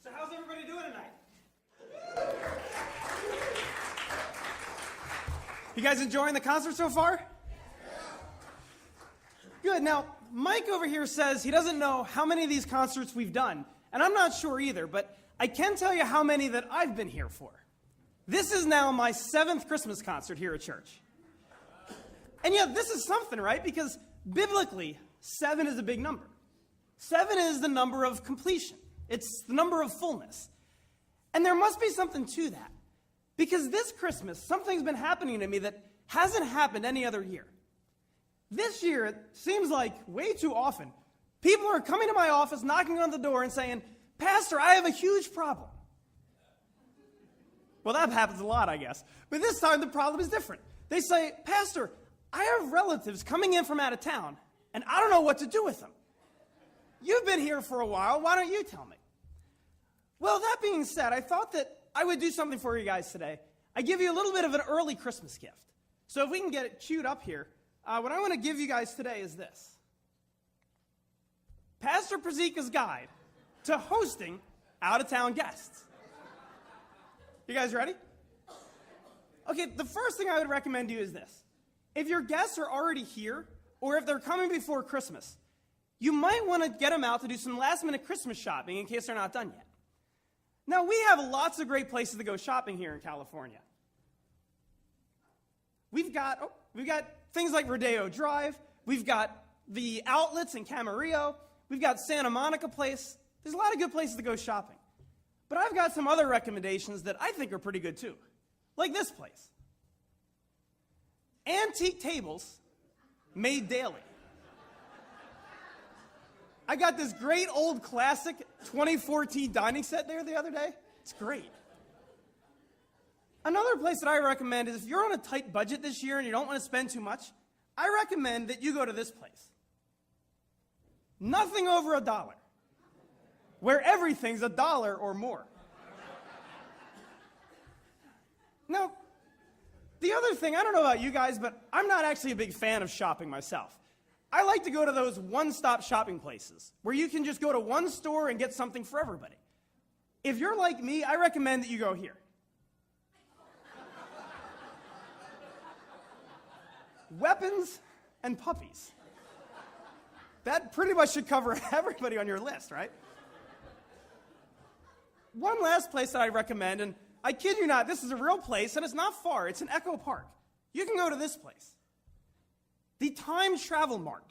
So how's everybody doing tonight? You guys enjoying the concert so far? Good. Now, Mike over here says he doesn't know how many of these concerts we've done, and I'm not sure either, but I can tell you how many that I've been here for. This is now my 7th Christmas concert here at church. And yet, this is something, right? Because biblically, 7 is a big number. 7 is the number of completion. It's the number of fullness. And there must be something to that. Because this Christmas, something's been happening to me that hasn't happened any other year. This year, it seems like way too often, people are coming to my office, knocking on the door and saying, "Pastor, I have a huge problem." Well, that happens a lot, I guess. But this time, the problem is different. They say, "Pastor, I have relatives coming in from out of town, and I don't know what to do with them. You've been here for a while. Why don't you tell me?" Well, that being said, I thought that I would do something for you guys today. I give you a little bit of an early Christmas gift. So if we can get it queued up here, what I want to give you guys today is this. Pastor Pezzica's Guide to Hosting Out-of-Town Guests. You guys ready? Okay, the first thing I would recommend to you is this. If your guests are already here, or if they're coming before Christmas, you might want to get them out to do some last-minute Christmas shopping in case they're not done yet. Now, we have lots of great places to go shopping here in California. We've got things like Rodeo Drive. We've got the outlets in Camarillo. We've got Santa Monica Place. There's a lot of good places to go shopping. But I've got some other recommendations that I think are pretty good too. Like this place. Antique tables made daily. I got this great old classic 2014 dining set there the other day. It's great. Another place that I recommend is if you're on a tight budget this year and you don't want to spend too much, I recommend that you go to this place. Nothing over $1, where everything's $1 or more. Now, the other thing, I don't know about you guys, but I'm not actually a big fan of shopping myself. I like to go to those one-stop shopping places where you can just go to one store and get something for everybody. If you're like me, I recommend that you go here. Weapons and puppies. That pretty much should cover everybody on your list, right? One last place that I recommend, and I kid you not, this is a real place, and it's not far. It's in Echo Park. You can go to this place. The Time Travel Mart.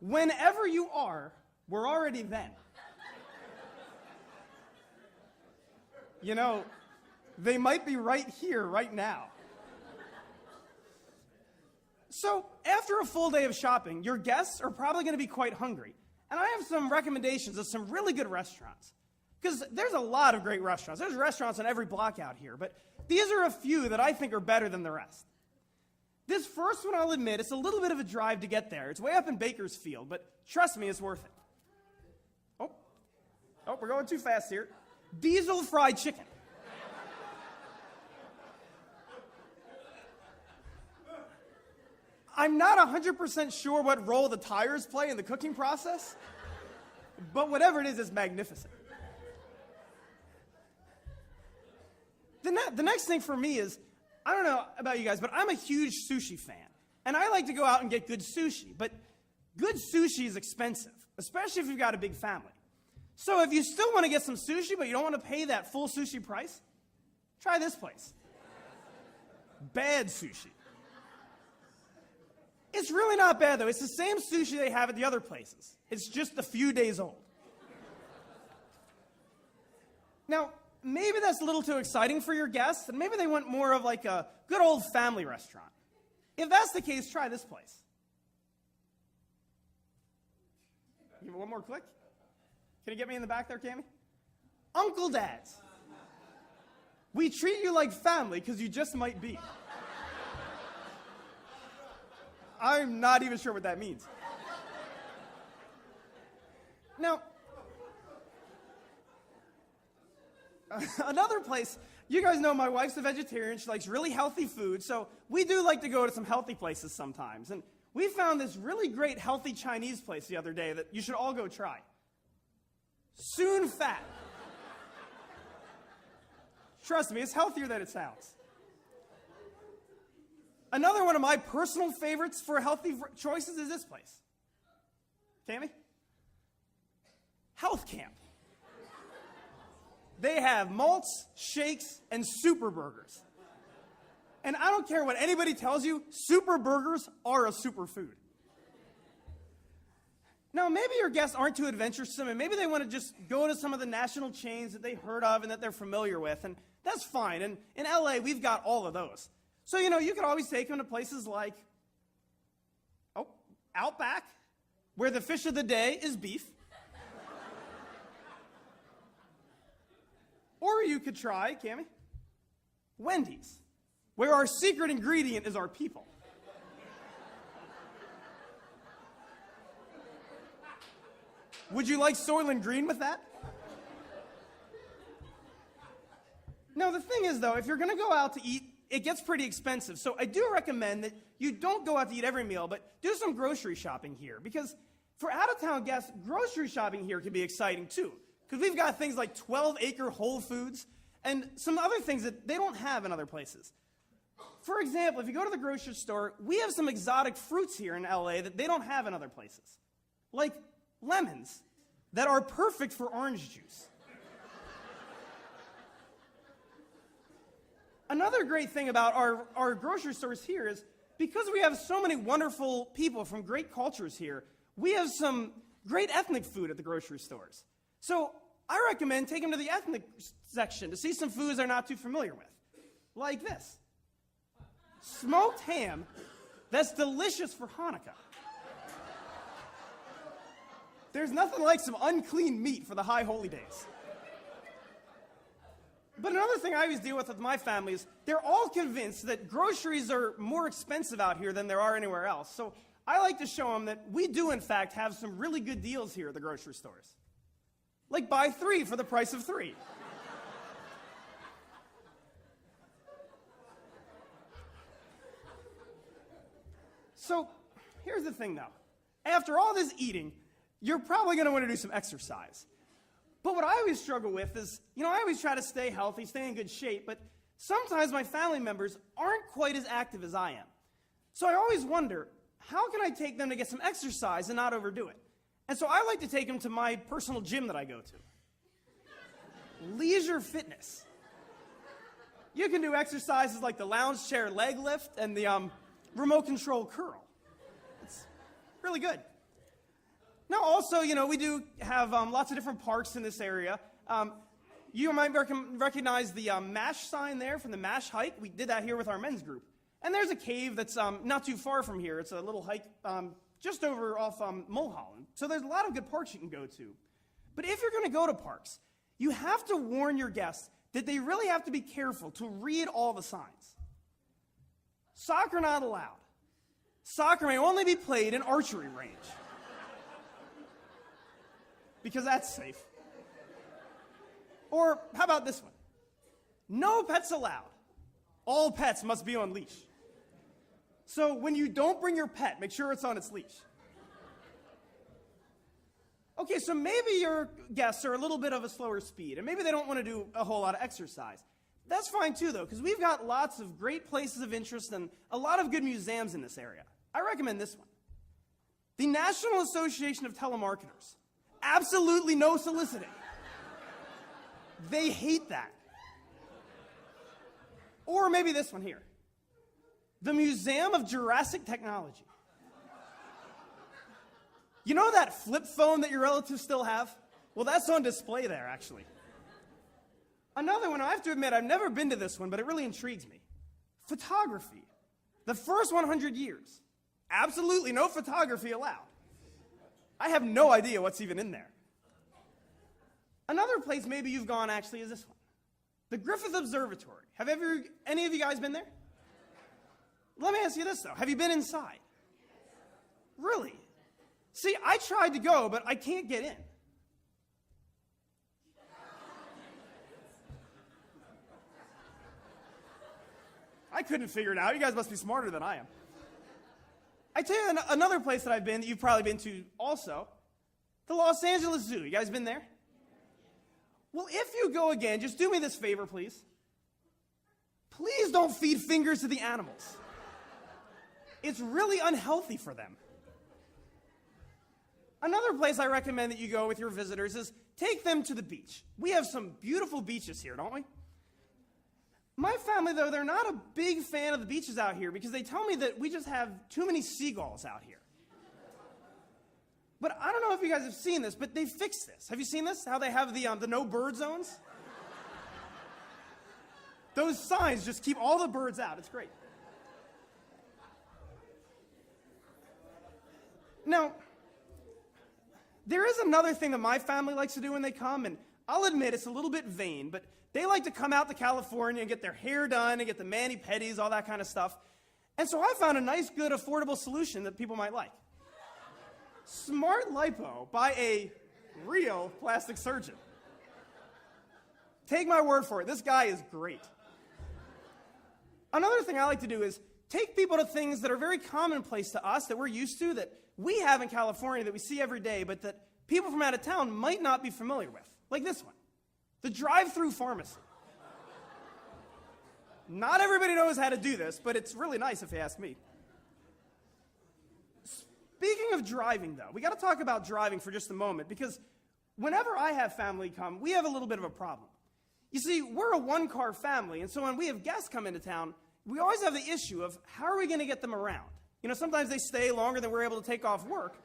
Whenever you are, we're already then. You know, they might be right here, right now. So, after a full day of shopping, your guests are probably going to be quite hungry. And I have some recommendations of some really good restaurants. Because there's a lot of great restaurants. There's restaurants on every block out here. But these are a few that I think are better than the rest. This first one, I'll admit, it's a little bit of a drive to get there. It's way up in Bakersfield, but trust me, it's worth it. Oh, we're going too fast here. Diesel fried chicken. I'm not 100% sure what role the tires play in the cooking process, but whatever it is, it's magnificent. The next thing for me is, I don't know about you guys, but I'm a huge sushi fan. And I like to go out and get good sushi. But good sushi is expensive, especially if you've got a big family. So if you still want to get some sushi, but you don't want to pay that full sushi price, try this place. Bad sushi. It's really not bad, though. It's the same sushi they have at the other places. It's just a few days old. Now, maybe that's a little too exciting for your guests, and maybe they want more of like a good old family restaurant. If that's the case, try this place. Give it one more click. Can you get me in the back there, Cammie? Uncle Dad's. We treat you like family because you just might be. I'm not even sure what that means. Now, another place, you guys know my wife's a vegetarian. She likes really healthy food, so we do like to go to some healthy places sometimes. And we found this really great healthy Chinese place the other day that you should all go try. Soon fat. Trust me, it's healthier than it sounds. Another one of my personal favorites for healthy choices is this place. Tammy? Health Camp. They have malts, shakes, and super burgers. And I don't care what anybody tells you, super burgers are a superfood. Now, maybe your guests aren't too adventuresome, and maybe they want to just go to some of the national chains that they heard of and that they're familiar with, and that's fine. And in LA, we've got all of those. So, you could always take them to places like, Outback, where the fish of the day is beef. Or you could try, Cammie, Wendy's, where our secret ingredient is our people. Would you like Soylent Green with that? Now, the thing is, though, if you're going to go out to eat, it gets pretty expensive. So I do recommend that you don't go out to eat every meal, but do some grocery shopping here. Because for out-of-town guests, grocery shopping here can be exciting, too. Because we've got things like 12-acre Whole Foods and some other things that they don't have in other places. For example, if you go to the grocery store, we have some exotic fruits here in LA that they don't have in other places. Like lemons that are perfect for orange juice. Another great thing about our grocery stores here is because we have so many wonderful people from great cultures here, we have some great ethnic food at the grocery stores. So I recommend taking them to the ethnic section to see some foods they're not too familiar with. Like this. Smoked ham that's delicious for Hanukkah. There's nothing like some unclean meat for the high holy days. But another thing I always deal with my family is they're all convinced that groceries are more expensive out here than there are anywhere else. So I like to show them that we do, in fact, have some really good deals here at the grocery stores. Like buy 3 for the price of 3. So here's the thing, though. After all this eating, you're probably going to want to do some exercise. But what I always struggle with is, I always try to stay healthy, stay in good shape, but sometimes my family members aren't quite as active as I am. So I always wonder, how can I take them to get some exercise and not overdo it? And so I like to take them to my personal gym that I go to. Leisure Fitness. You can do exercises like the lounge chair leg lift and the remote control curl. It's really good. Now, also, we do have lots of different parks in this area. You might recognize the MASH sign there from the MASH hike. We did that here with our men's group. And there's a cave that's not too far from here. It's a little hike just over off Mulholland. So there's a lot of good parks you can go to. But if you're going to go to parks, you have to warn your guests that they really have to be careful to read all the signs. Soccer not allowed. Soccer may only be played in archery range. Because that's safe. Or how about this one? No pets allowed. All pets must be on leash. So when you don't bring your pet, make sure it's on its leash. Okay, so maybe your guests are a little bit of a slower speed, and maybe they don't want to do a whole lot of exercise. That's fine too, though, because we've got lots of great places of interest and a lot of good museums in this area. I recommend this one. The National Association of Telemarketers. Absolutely no soliciting. They hate that. Or maybe this one here. The Museum of Jurassic Technology. You know that flip phone that your relatives still have? Well, that's on display there, actually. Another one, I have to admit, I've never been to this one, but it really intrigues me. Photography. The first 100 years. Absolutely no photography allowed. I have no idea what's even in there. Another place maybe you've gone, actually, is this one. The Griffith Observatory. Have any of you guys been there? Let me ask you this, though. Have you been inside? Really? See, I tried to go, but I can't get in. I couldn't figure it out. You guys must be smarter than I am. I tell you another place that I've been that you've probably been to also, the Los Angeles Zoo. You guys been there? Well, if you go again, just do me this favor, please. Please don't feed fingers to the animals. It's really unhealthy for them. Another place I recommend that you go with your visitors is take them to the beach. We have some beautiful beaches here, don't we? My family, though, they're not a big fan of the beaches out here because they tell me that we just have too many seagulls out here. But I don't know if you guys have seen this, but they fixed this. Have you seen this? How they have the no bird zones? Those signs just keep all the birds out. It's great. Now, there is another thing that my family likes to do when they come, and I'll admit it's a little bit vain, but they like to come out to California and get their hair done and get the mani-pedis, all that kind of stuff. And so I found a nice, good, affordable solution that people might like. Smart lipo by a real plastic surgeon. Take my word for it, this guy is great. Another thing I like to do is take people to things that are very commonplace to us, that we're used to, that we have in California, that we see every day, but that people from out of town might not be familiar with. Like this one, the drive-through pharmacy. Not everybody knows how to do this, but it's really nice if you ask me. Speaking of driving, though, we got to talk about driving for just a moment, because whenever I have family come, we have a little bit of a problem. You see, we're a one-car family, and so when we have guests come into town, we always have the issue of how are we going to get them around? You know, sometimes they stay longer than we're able to take off work.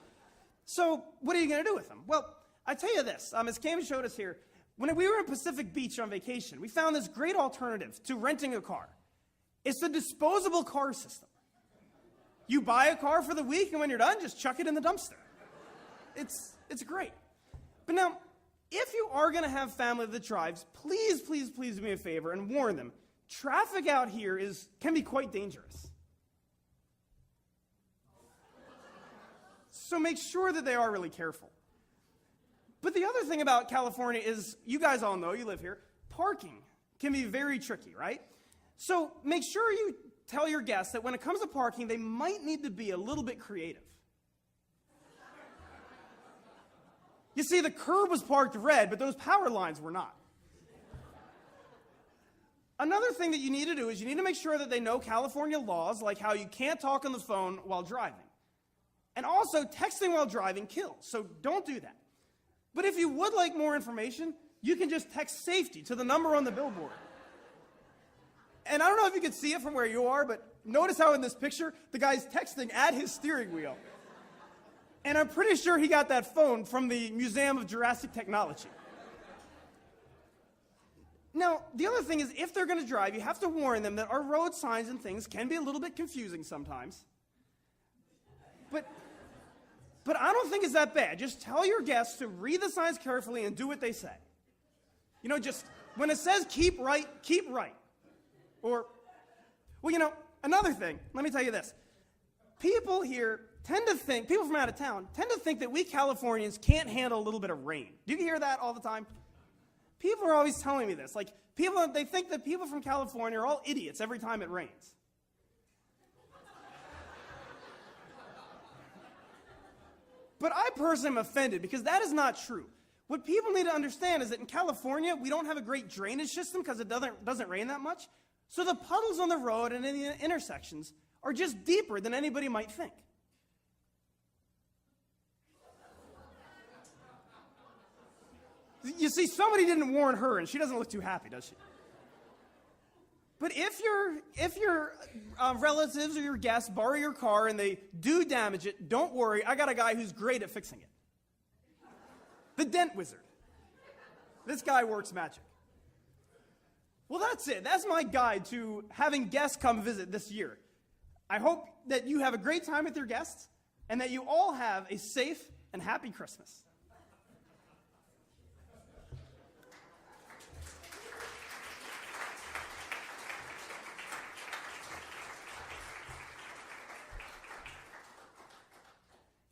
So what are you going to do with them? Well, I tell you this, as Cam showed us here, when we were in Pacific Beach on vacation, we found this great alternative to renting a car. It's the disposable car system. You buy a car for the week, and when you're done, just chuck it in the dumpster. It's great. But now, if you are going to have family that drives, please, please, please do me a favor and warn them. Traffic out here can be quite dangerous. So make sure that they are really careful. But the other thing about California is, you guys all know, you live here, parking can be very tricky, right? So make sure you tell your guests that when it comes to parking, they might need to be a little bit creative. You see, the curb was parked red, but those power lines were not. Another thing that you need to do is you need to make sure that they know California laws, like how you can't talk on the phone while driving. And also, texting while driving kills, so don't do that. But if you would like more information, you can just text safety to the number on the billboard. And I don't know if you can see it from where you are, but notice how in this picture, the guy's texting at his steering wheel. And I'm pretty sure he got that phone from the Museum of Jurassic Technology. Now, the other thing is, if they're going to drive, you have to warn them that our road signs and things can be a little bit confusing sometimes. But I don't think it's that bad. Just tell your guests to read the signs carefully and do what they say. You know, just when it says keep right, keep right. Or, well, you know, another thing, let me tell you this. People here people from out of town tend to think that we Californians can't handle a little bit of rain. Do you hear that all the time? People are always telling me this. Like, they think that people from California are all idiots every time it rains. But I personally am offended because that is not true. What people need to understand is that in California, we don't have a great drainage system because it doesn't rain that much. So the puddles on the road and in the intersections are just deeper than anybody might think. You see, somebody didn't warn her, and she doesn't look too happy, does she? But if your relatives or your guests borrow your car and they do damage it, don't worry, I got a guy who's great at fixing it. The dent wizard. This guy works magic. Well, that's it. That's my guide to having guests come visit this year. I hope that you have a great time with your guests and that you all have a safe and happy Christmas.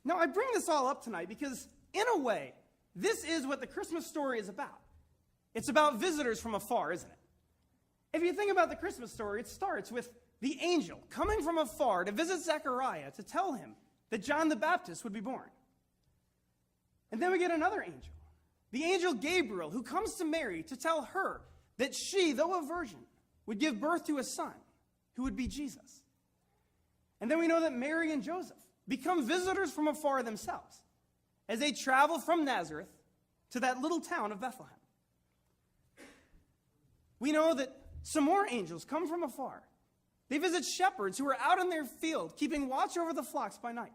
Now, I bring this all up tonight because, in a way, this is what the Christmas story is about. It's about visitors from afar, isn't it? If you think about the Christmas story, it starts with the angel coming from afar to visit Zechariah to tell him that John the Baptist would be born. And then we get another angel The angel Gabriel, who comes to Mary to tell her that she, though a virgin, would give birth to a son who would be Jesus. And then we know that Mary and Joseph become visitors from afar themselves as they travel from Nazareth to that little town of Bethlehem. We know that some more angels come from afar. They visit shepherds who are out in their field, keeping watch over the flocks by night.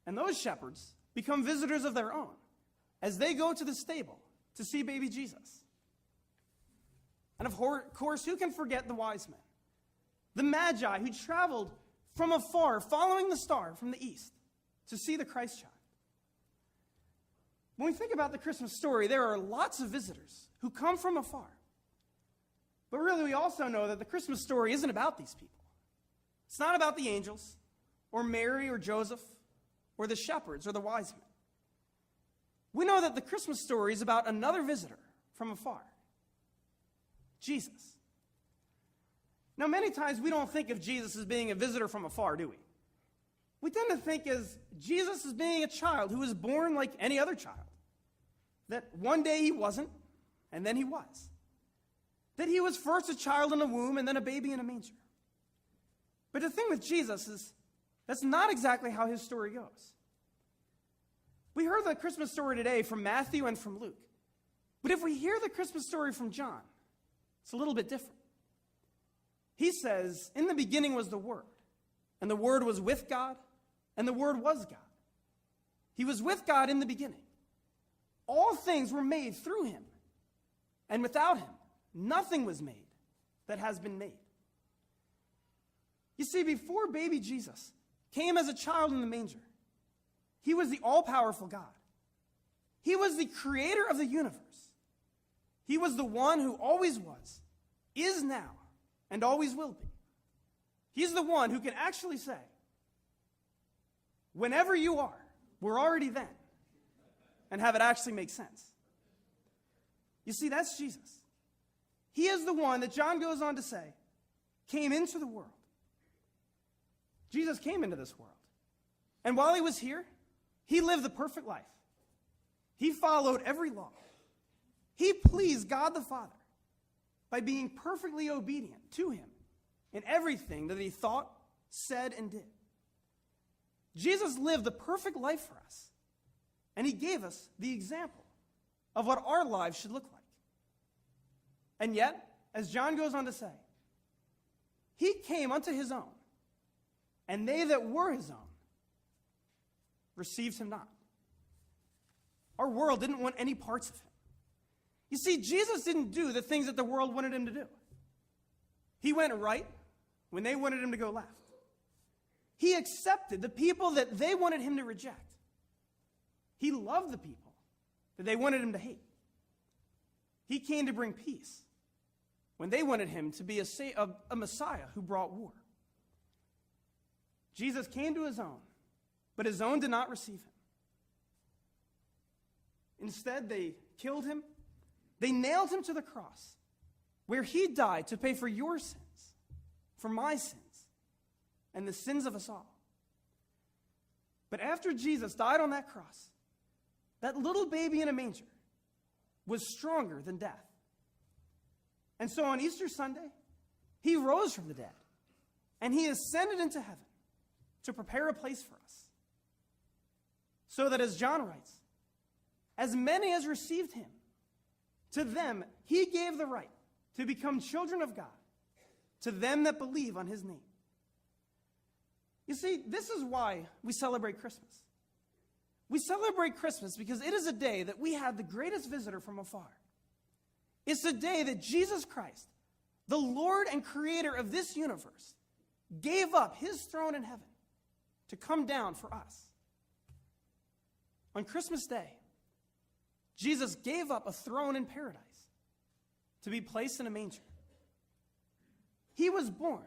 And those shepherds become visitors of their own as they go to the stable to see baby Jesus. And of course, who can forget the wise men? The Magi who traveled from afar, following the star from the east to see the Christ child. When we think about the Christmas story, there are lots of visitors who come from afar. But really, we also know that the Christmas story isn't about these people. It's not about the angels, or Mary, or Joseph, or the shepherds, or the wise men. We know that the Christmas story is about another visitor from afar, Jesus. Now, many times we don't think of Jesus as being a visitor from afar, do we? We tend to think of Jesus as being a child who was born like any other child. That one day he wasn't, and then he was. That he was first a child in a womb and then a baby in a manger. But the thing with Jesus is that's not exactly how his story goes. We heard the Christmas story today from Matthew and from Luke. But if we hear the Christmas story from John, it's a little bit different. He says, in the beginning was the Word, and the Word was with God, and the Word was God. He was with God in the beginning. All things were made through him, and without him, nothing was made that has been made. You see, before baby Jesus came as a child in the manger, he was the all-powerful God. He was the creator of the universe. He was the one who always was, is now, and always will be. He's the one who can actually say, whenever you are, we're already then, and have it actually make sense. You see, that's Jesus. He is the one that John goes on to say came into the world. Jesus came into this world. And while he was here, he lived the perfect life. He followed every law. He pleased God the Father by being perfectly obedient to him in everything that he thought, said, and did. Jesus lived the perfect life for us, and he gave us the example of what our lives should look like. And yet, as John goes on to say, he came unto his own, and they that were his own received him not. Our world didn't want any parts of him. You see, Jesus didn't do the things that the world wanted him to do. He went right when they wanted him to go left. He accepted the people that they wanted him to reject. He loved the people that they wanted him to hate. He came to bring peace when they wanted him to be a Messiah who brought war. Jesus came to his own, but his own did not receive him. Instead, they killed him. They nailed him to the cross, where he died to pay for your sins, for my sins, and the sins of us all. But after Jesus died on that cross, that little baby in a manger was stronger than death. And so on Easter Sunday, he rose from the dead, and he ascended into heaven to prepare a place for us. So that, as John writes, as many as received him, to them he gave the right to become children of God, to them that believe on his name. You see, this is why we celebrate Christmas. We celebrate Christmas because it is a day that we have the greatest visitor from afar. It's the day that Jesus Christ, the Lord and creator of this universe, gave up his throne in heaven to come down for us. On Christmas Day, Jesus gave up a throne in paradise to be placed in a manger. He was born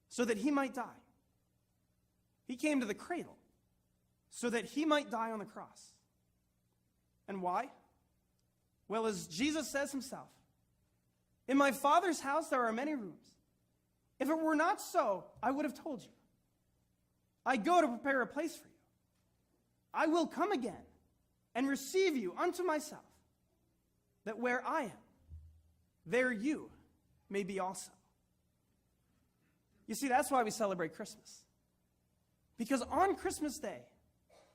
so that he might die. He came to the cradle so that he might die on the cross. And why? Well, as Jesus says himself, in my Father's house there are many rooms. If it were not so, I would have told you. I go to prepare a place for you. I will come again and receive you unto myself, that where I am, there you may be also. You see, that's why we celebrate Christmas. Because on Christmas Day,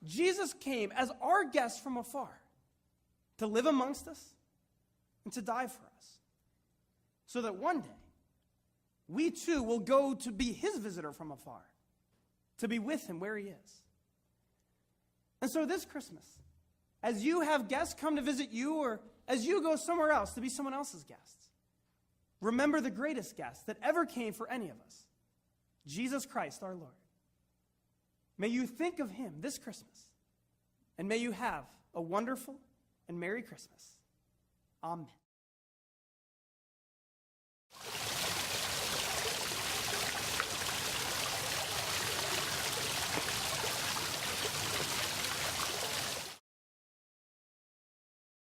Jesus came as our guest from afar to live amongst us and to die for us, so that one day we too will go to be his visitor from afar, to be with him where he is. And so this Christmas, as you have guests come to visit you, or as you go somewhere else to be someone else's guests, remember the greatest guest that ever came for any of us, Jesus Christ our Lord. May you think of him this Christmas, and may you have a wonderful and Merry Christmas. Amen.